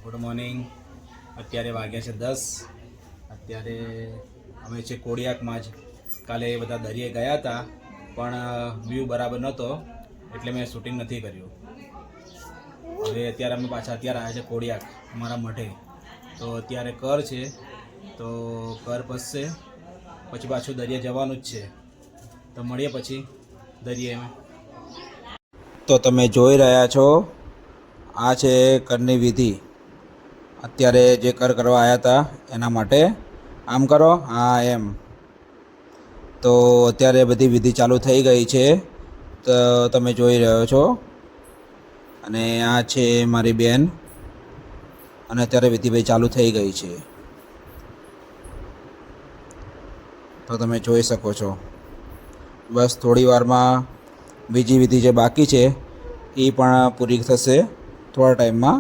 Good morning. અત્યારે વાગ્યા છે 10. અત્યારે અમે છે કોડિયાકમાં જ. કાલે બધા દરિયે ગયા હતા પણ વ્યૂ બરાબર નહોતો એટલે મેં શૂટિંગ નથી કર્યું. હવે અત્યારે અમે પાછા અત્યારે આવ્યા છે કોડિયાક અમારા મઠે. તો અત્યારે કર છે તો કર પસશે પછી પાછું દરિયે જવાનું જ છે. તો મળીએ પછી દરિયે. તો તમે જોઈ રહ્યા છો આ છે કરની વિધિ. અત્યારે જે કર કરવા આવ્યા હતા એના માટે આમ કરો, હા એમ. તો અત્યારે બધી વિધિ ચાલુ થઈ ગઈ છે તો તમે જોઈ રહ્યો છો. અને આ છે મારી બેન અને અત્યારે વિધિ ભાઈ ચાલુ થઈ ગઈ છે તો તમે જોઈ શકો છો. બસ થોડી વારમાં બીજી વિધિ જે બાકી છે એ પણ પૂરી થશે થોડા ટાઈમમાં.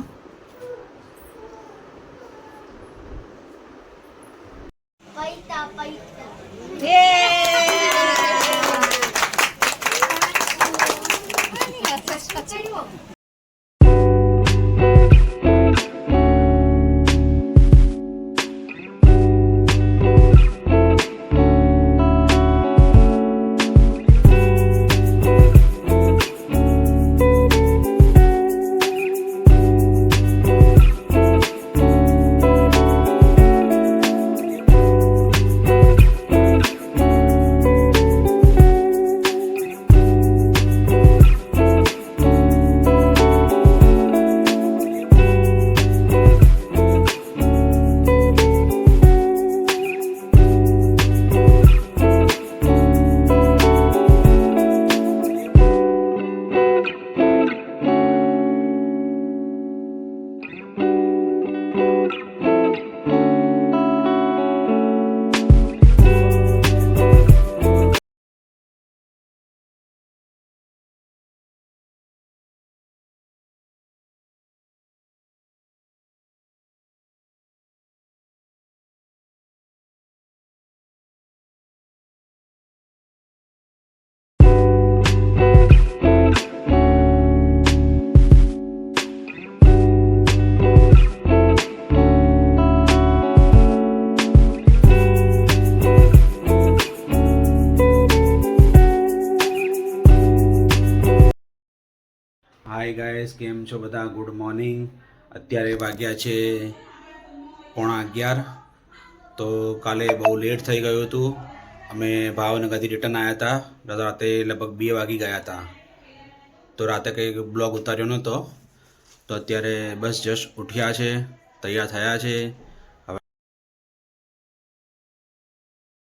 હાય ગાઈસ, કેમ છો બધા? Good morning. અત્યારે વાગ્યા છે 11:15. તો કાલે બહુ લેટ થઈ ગયું હતું. અમે ભાવનગરથી રિટર્ન આવ્યા હતા. રાતે લગભગ 2 વાગી ગયા હતા. તો રાતે કંઈ બ્લોગ ઉતાર્યો નહોતો. તો અત્યારે બસ જસ્ટ ઉઠ્યા છે, તૈયાર થયા છે